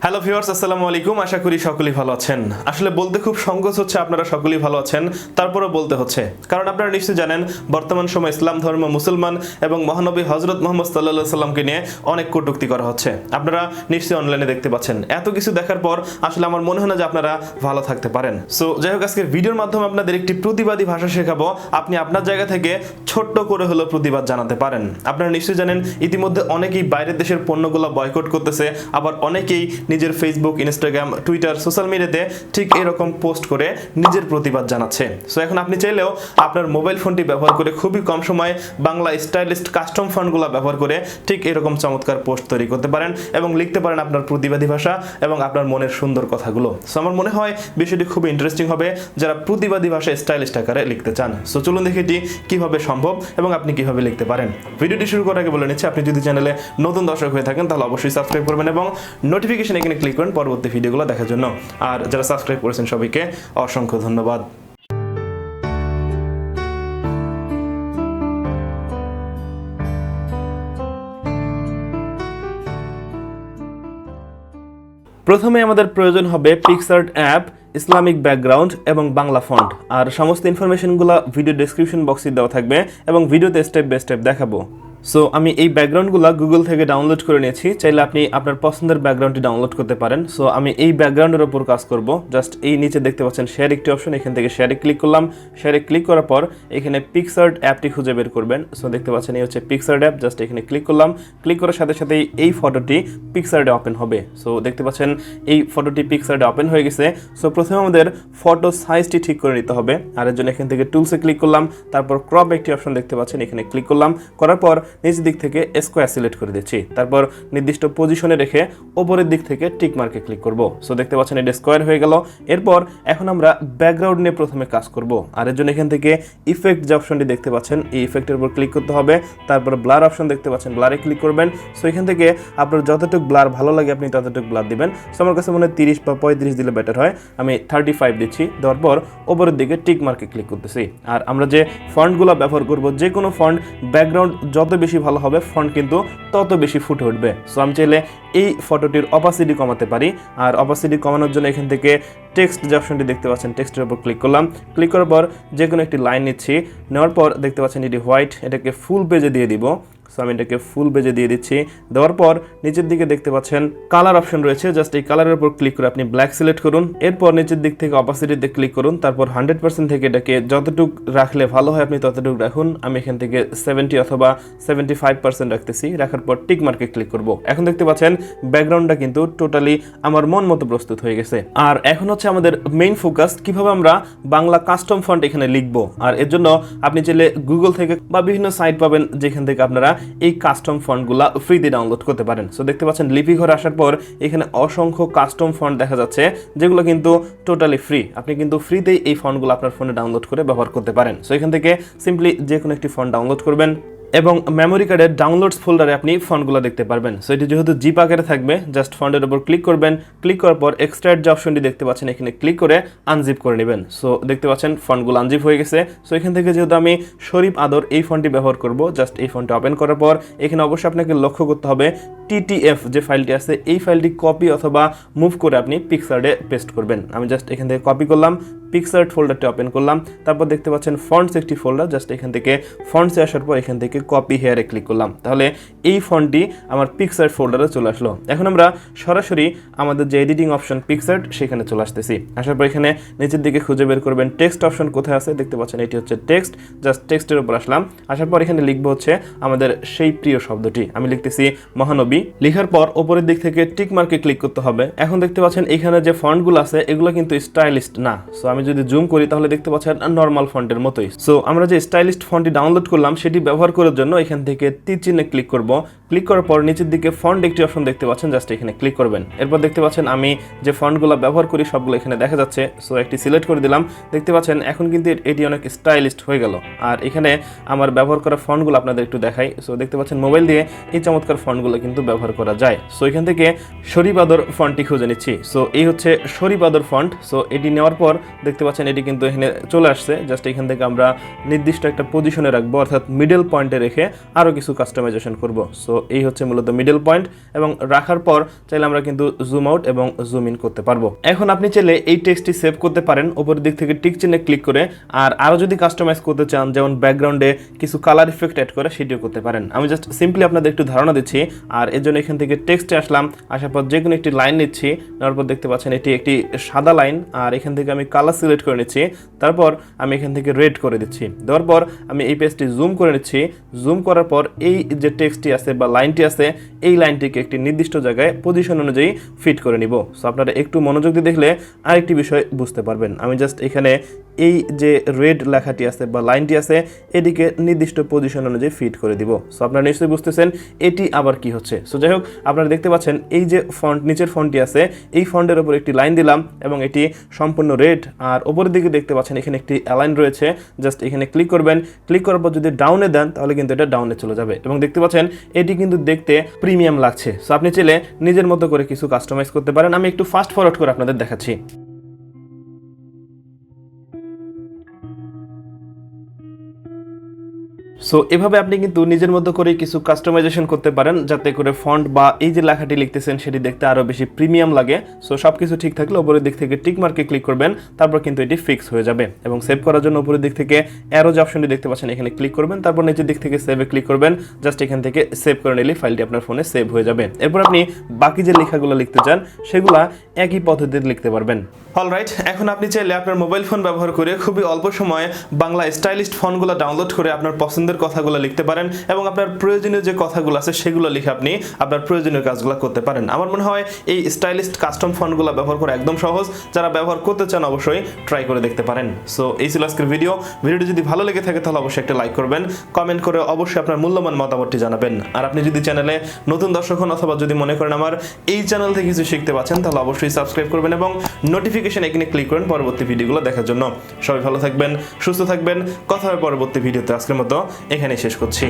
Hello viewers, আসসালামু আলাইকুম। আশা করি সকলেই ভালো আছেন। আসলে বলতে খুব সংকোচ হচ্ছে আপনারা সকলেই ভালো আছেন, তারপরেও বলতে হচ্ছে, কারণ আপনারা নিশ্চয়ই জানেন বর্তমান সময় ইসলাম ধর্ম, মুসলমান এবং মহানবী হযরত মুহাম্মদ সাল্লাল্লাহু আলাইহি সাল্লামকে নিয়ে অনেক কটূক্তি করা হচ্ছে। আপনারা নিশ্চয়ই অনলাইনে দেখতে পাচ্ছেন। এত কিছু দেখার পর আসলে আমার মনে হয় না যে আপনারা ভালো থাকতে পারেন। সো যাই হোক, আজকের ভিডিওর মাধ্যমে আপনাদের একটি প্রতিবাদী ভাষা শেখাবো। আপনি আপনার জায়গা থেকে ছোট্ট করে হলেও প্রতিবাদ জানাতে পারেন। আপনারা নিশ্চয়ই জানেন ইতিমধ্যে অনেকেই বাইরের দেশের পণ্যগুলো বয়কট করতেছে, আবার অনেকেই নিজের ফেসবুক, ইনস্টাগ্রাম, টুইটার, সোশ্যাল মিডিয়াতে ঠিক এরকম পোস্ট করে নিজের প্রতিবাদ জানাচ্ছে। সো এখন আপনি চাইলেও আপনার মোবাইল ফোনটি ব্যবহার করে খুবই কম সময়ে বাংলা স্টাইলিস্ট কাস্টম ফন্টগুলো ব্যবহার করে ঠিক এরকম চমৎকার পোস্ট তৈরি করতে পারেন এবং লিখতে পারেন আপনার প্রতিবাদী ভাষা এবং আপনার মনের সুন্দর কথাগুলো। সো আমার মনে হয় বিষয়টি খুবই ইন্টারেস্টিং হবে যারা প্রতিবাদী ভাষায় স্টাইলিস্ট আকারে লিখতে চান। সো চলুন দেখি এটি কিভাবে সম্ভব এবং আপনি কিভাবে লিখতে পারেন। ভিডিওটি শুরু করার আগে বলে নিচ্ছি, আপনি যদি চ্যানেলে নতুন দর্শক হয়ে থাকেন তাহলে অবশ্যই সাবস্ক্রাইব করবেন এবং নোটিফিকেশন এখানে ক্লিক করেন পরবর্তী ভিডিওগুলো দেখার জন্য। আর যারা সাবস্ক্রাইব করেছেন সবাইকে অসংখ্য ধন্যবাদ। প্রথমে আমাদের প্রয়োজন হবে PicsArt অ্যাপ, ইসলামিক ব্যাকগ্রাউন্ড এবং বাংলা ফন্ট। আর সমস্ত ইনফরমেশনগুলো ভিডিও ডেসক্রিপশন বক্সে দেওয়া থাকবে এবং ভিডিওতে স্টেপ বাই স্টেপ দেখাবো। সো আমি এই ব্যাকগ্রাউন্ডগুলো গুগল থেকে ডাউনলোড করে নিয়েছি। চাইলে আপনি আপনার পছন্দের ব্যাকগ্রাউন্ডটি ডাউনলোড করতে পারেন। সো আমি এই ব্যাকগ্রাউন্ডের উপর কাজ করব। জাস্ট এই নিচে দেখতে পাচ্ছেন শেয়ার একটি অপশন, এখান থেকে শেয়ারে ক্লিক করলাম। শেয়ারে ক্লিক করার পর এখানে PicsArt অ্যাপটি খুঁজে বের করবেন। সো দেখতে পাচ্ছেন এই হচ্ছে PicsArt অ্যাপ। জাস্ট এখানে ক্লিক করলাম। ক্লিক করার সাথে সাথেই এই ফটোটি PicsArt ওপেন হবে। সো দেখতে পাচ্ছেন এই ফটোটি PicsArt ওপেন হয়ে গেছে। সো প্রথমে আমাদের ফটো সাইজটি ঠিক করে নিতে হবে। আর এর জন্য এখান থেকে টুলসে ক্লিক করলাম। তারপর ক্রপ একটি অপশন দেখতে পাচ্ছেন, এখানে ক্লিক করলাম। করার পর নিচের দিক থেকে স্কোয়ার সিলেক্ট করে দিচ্ছি। তারপর নির্দিষ্ট পজিশনে রেখে উপরের দিক থেকে টিক মার্কে ক্লিক করব। সো দেখতে পাচ্ছেন এটা স্কোয়ার হয়ে গেল। এরপর এখন আমরা ব্যাকগ্রাউন্ড নিয়ে প্রথমে কাজ করব। আর এর জন্য এখান থেকে ইফেক্ট যে অপশনটি দেখতে পাচ্ছেন এই ইফেক্টের উপর ক্লিক করতে হবে। তারপর ব্লার অপশন দেখতে পাচ্ছেন, ব্লারে ক্লিক করবেন। সো এখান থেকে আপনার যতটুকু ব্লার ভালো লাগে আপনি ততটুকু ব্লার দিবেন। সো আমার কাছে মনে হয় 30 বা 35 দিলে বেটার হয়। আমি 35 দিচ্ছি। দেওয়ার পর উপরের দিকে টিক মার্কে ক্লিক করতেছি। আর আমরা যে ফন্টগুলো ব্যবহার করব, যে কোনো ফন্ট ব্যাকগ্রাউন্ড যত বেশি ভালো হবে ফন্ট কিন্তু তত বেশি ফুটে উঠবে। সো আমি চাইলে এই ফটোটির অপাসিটি কমাতে পারি। আর অপাসিটি কমানোর জন্য এখান থেকে টেক্সট যে অপশনটি দেখতে পাচ্ছেন টেক্সটের উপর ক্লিক করলাম। ক্লিক করার পর যে কোনো একটি লাইন নিচ্ছি। নেওয়ার পর দেখতে পাচ্ছেন এটি হোয়াইট, এটাকে ফুল পেজে দিয়ে দিব। সো আমি এটাকে ফুল পেজে দিয়ে দিচ্ছি। দেওয়ার পর নিচের দিকে দেখতে পাচ্ছেন কালার অপশন রয়েছে। জাস্ট এই কালারের উপর ক্লিক করে আপনি ব্ল্যাক সিলেক্ট করুন। এরপর নিচের দিক থেকে অপাসিটিতে ক্লিক করুন। তারপর 100% থেকে এটাকে যতটুকু রাখলে ভালো হয় আপনি ততটুকু রাখুন। আমি এখান থেকে 70 অথবা 75% রাখতেছি। রাখার পর টিক মার্কে ক্লিক করব। এখন দেখতে পাচ্ছেন ব্যাকগ্রাউন্ডটা কিন্তু টোটালি আমার মন মতো প্রস্তুত হয়ে গেছে। আর এখন হচ্ছে আমাদের মেইন ফোকাস, কিভাবে আমরা বাংলা কাস্টম ফন্ট এখানে লিখবো। আর এর জন্য আপনি চাইলে গুগল থেকে বা বিভিন্ন সাইট পাবেন যেখান থেকে আপনারা এই কাস্টম ফন্টগুলা ফ্রিতে ডাউনলোড করতে পারেন। সো দেখতে পাচ্ছেন লিপি ঘরে আসার পর এখানে অসংখ্য কাস্টম ফন্ট দেখা যাচ্ছে যেগুলো কিন্তু টোটালি ফ্রি। আপনি কিন্তু ফ্রিতেই এই ফন্টগুলো আপনার ফোনে ডাউনলোড করে ব্যবহার করতে পারেন। সো এখান থেকে সিম্পলি যে কোনো একটি ফন্ট ডাউনলোড করবেন এবং মেমোরি কার্ডের ডাউনলোডস ফোল্ডারে আপনি ফন্টগুলো দেখতে পারবেন। সো এটি যেহেতু জিপ আকারে থাকবে, জাস্ট ফন্টের উপর ক্লিক করবেন। ক্লিক করার পর এক্সট্রাক্ট যে অপশনটি দেখতে পাচ্ছেন এখানে ক্লিক করে আনজিপ করে নেবেন। সো দেখতে পাচ্ছেন ফন্টগুলো আনজিপ হয়ে গেছে। সো এখান থেকে যেহেতু আমি শরীফ আদর এই ফন্টটি ব্যবহার করব, জাস্ট এই ফন্টটি ওপেন করার পর এখানে অবশ্যই আপনাকে লক্ষ্য করতে হবে TTF যে ফাইলটি আছে এই ফাইলটি কপি অথবা মুভ করে আপনি PicsArt-এ পেস্ট করবেন। আমি জাস্ট এখান থেকে কপি করলাম, PicsArt ফোল্ডারটি ওপেন করলাম। তারপর দেখতে পাচ্ছেন ফন্টস একটি ফোল্ডার, জাস্ট এখান থেকে ফন্টসে আসার পর এখান থেকে কপি হেয়ারে ক্লিক করলাম। তাহলে এই ফন্টটি আমার PicsArt ফোল্ডারে চলে আসলো। এখন আমরা সরাসরি আমাদের যে এডিটিং অপশন PicsArt সেখানে চলে আসতেছি। আসার পর এখানে নিচের দিকে খুঁজে বের করবেন টেক্সট অপশন কোথায় আছে, দেখতে পাচ্ছেন এটি হচ্ছে টেক্সট। জাস্ট টেক্সটের উপর আসলাম। আসার পর এখানে লিখবো হচ্ছে আমাদের সেই প্রিয় শব্দটি। আমি লিখতেছি মহানবী। লিখার পর উপরের দিক থেকে টিক মার্কে ক্লিক করতে হবে। এখন দেখতে পাচ্ছেন এখানে যে ফন্টগুলো আছে এগুলো কিন্তু স্টাইলিস্ট না। সো আমি যদি জুম করি তাহলে দেখতে পাচ্ছেন নর্মাল ফন্টের মতোই। সো আমরা যে স্টাইলিস্ট ফন্টটি ডাউনলোড করলাম সেটি ব্যবহার করার জন্য এখান থেকে তীর চিহ্নে ক্লিক করব। ক্লিক করার পর নিচের দিকে ফন্ট একটি অপশন দেখতে পাচ্ছেন, জাস্ট এখানে ক্লিক করবেন। এরপর দেখতে পাচ্ছেন আমি যে ফন্টগুলো ব্যবহার করি সবগুলো এখানে দেখা যাচ্ছে। সো একটি সিলেক্ট করে দিলাম। দেখতে পাচ্ছেন এখন কিন্তু এটি অনেক স্টাইলিস্ট হয়ে গেল। আর এখানে আমার ব্যবহার করা ফন্টগুলো আপনাদের একটু দেখাই। সো দেখতে পাচ্ছেন মোবাইল দিয়ে এই চমৎকার ফন্টগুলো কিন্তু ব্যবহার করা যায়। সো এখান থেকে শরীফ আদর ফন্টটি খুঁজে নিচ্ছি। সো এই হচ্ছে শরীফ আদর ফন্ট। সো এটি নেওয়ার পর দেখতে দেখতে পাচ্ছেন এটি কিন্তু এখানে চলে আসছে। জাস্ট এখান থেকে আমরা নির্দিষ্ট একটা পজিশনে রাখবো, অর্থাৎ মিডল পয়েন্টে রেখে আরও কিছু কাস্টমাইজেশন করব। সো এই হচ্ছে মূলত মিডল পয়েন্ট, এবং রাখার পর চাইলে আমরা কিন্তু জুম আউট এবং জুম ইন করতে পারবো। এখন আপনি চাইলে এই টেক্সটটি সেভ করতে পারেন উপরের দিক থেকে টিক চিহ্নে ক্লিক করে, আর আরও যদি কাস্টমাইজ করতে চান, যেমন ব্যাকগ্রাউন্ডে কিছু কালার ইফেক্ট অ্যাড করে, সেটিও করতে পারেন। আমি জাস্ট সিম্পলি আপনাদের একটু ধারণা দিচ্ছি। আর এর জন্য এখান থেকে টেক্সটে আসলাম, আসার পর যে কোনো একটি লাইন নিচ্ছি, নেওয়ার পর দেখতে পাচ্ছেন এটি একটি সাদা লাইন, আর এখান থেকে আমি কালার সিলেক্ট করে নিচ্ছি। তারপর আমি এখান থেকে রেড করে দিচ্ছি। দেওয়ার পর আমি এই পেজটি জুম করে নিচ্ছি। জুম করার পর এই যে টেক্সটটি আছে বা লাইনটি আছে, এই লাইনটিকে একটি নির্দিষ্ট জায়গায় পজিশন অনুযায়ী ফিট করে নিব। সো আপনারা একটু মনোযোগ দিয়ে দেখলে আরেকটি বিষয় বুঝতে পারবেন। আমি জাস্ট এখানে এই যে রেড লেখাটি আছে বা লাইনটি আছে, এটিকে নির্দিষ্ট পজিশন অনুযায়ী ফিট করে দিব। সো আপনারা নিশ্চয়ই বুঝতেছেন এটি আবার কি হচ্ছে। সো যাই হোক, আপনারা দেখতে পাচ্ছেন এই যে ফন্ট, নিচের ফন্টটি আছে, এই ফন্টের উপর একটি লাইন দিলাম এবং এটি সম্পূর্ণ রেড। আর উপরের দিকে দেখতে পাচ্ছেন এখানে একটি অ্যালাইন রয়েছে। জাস্ট এখানে ক্লিক করবেন। ক্লিক করার পর যদি ডাউনে দেন তাহলে কিন্তু এটা ডাউনে চলে যাবে, এবং দেখতে পাচ্ছেন এটি কিন্তু দেখতে প্রিমিয়াম লাগছে। সো আপনি চাইলে নিজের মতো করে কিছু কাস্টমাইজ করতে পারেন। আমি একটু ফাস্ট ফরওয়ার্ড করে আপনাদের দেখাচ্ছি। সো এভাবে আপনি কিন্তু নিজের মতো করে কিছু কাস্টমাইজেশন করতে পারেন, যাতে করে ফন্ট বা এই যে লেখাটি লিখতেছেন সেটি দেখতে আরও বেশি প্রিমিয়াম লাগে। সো সব কিছু ঠিক থাকলে উপরের দিক থেকে টিক মার্কে ক্লিক করবেন, তারপর কিন্তু এটি ফিক্স হয়ে যাবে। এবং সেভ করার জন্য উপরের দিক থেকে অ্যারো যে অপশনটি দেখতে পাচ্ছেন, এখানে ক্লিক করবেন, তারপর নিচের দিক থেকে সেভে ক্লিক করবেন। জাস্ট এখান থেকে সেভ করে নিলে ফাইলটি আপনার ফোনে সেভ হয়ে যাবে। এরপর আপনি বাকি যে লেখাগুলো লিখতে চান সেগুলা একই পদ্ধতিতে লিখতে পারবেন। অলরাইট, এখন আপনি চাইলে আপনার মোবাইল ফোন ব্যবহার করে খুবই অল্প সময়ে বাংলা স্টাইলিস্ট ফন্টগুলো ডাউনলোড করে আপনার পছন্দের কথাগুলো লিখতে পারেন, এবং আপনার প্রয়োজনীয় যে কথাগুলো আছে সেগুলো লিখে আপনি আপনার প্রয়োজনীয় কাজগুলো করতে পারেন। আমার মনে হয় এই স্টাইলিস্ট কাস্টম ফন্টগুলো ব্যবহার করা একদম সহজ। যারা ব্যবহার করতে চান অবশ্যই ট্রাই করে দেখতে পারেন। সো এই ছিল আজকের ভিডিওটি যদি ভালো লেগে থাকে তাহলে অবশ্যই একটা লাইক করবেন, কমেন্ট করে অবশ্যই আপনার মূল্যবান মতামতটি জানাবেন। আর আপনি যদি চ্যানেলে নতুন দর্শক হন অথবা যদি মনে করেন আমার এই চ্যানেল থেকে কিছু শিখতে পাচ্ছেন, তাহলে অবশ্যই সাবস্ক্রাইব করবেন এবং নোটিফিকেশন এখানে ক্লিক করেন পরবর্তী ভিডিওগুলো দেখার জন্য। সবাই ভালো থাকবেন, সুস্থ থাকবেন। কথা হবে পরবর্তী ভিডিওতে। আজকের মতো এখানেই শেষ করছি।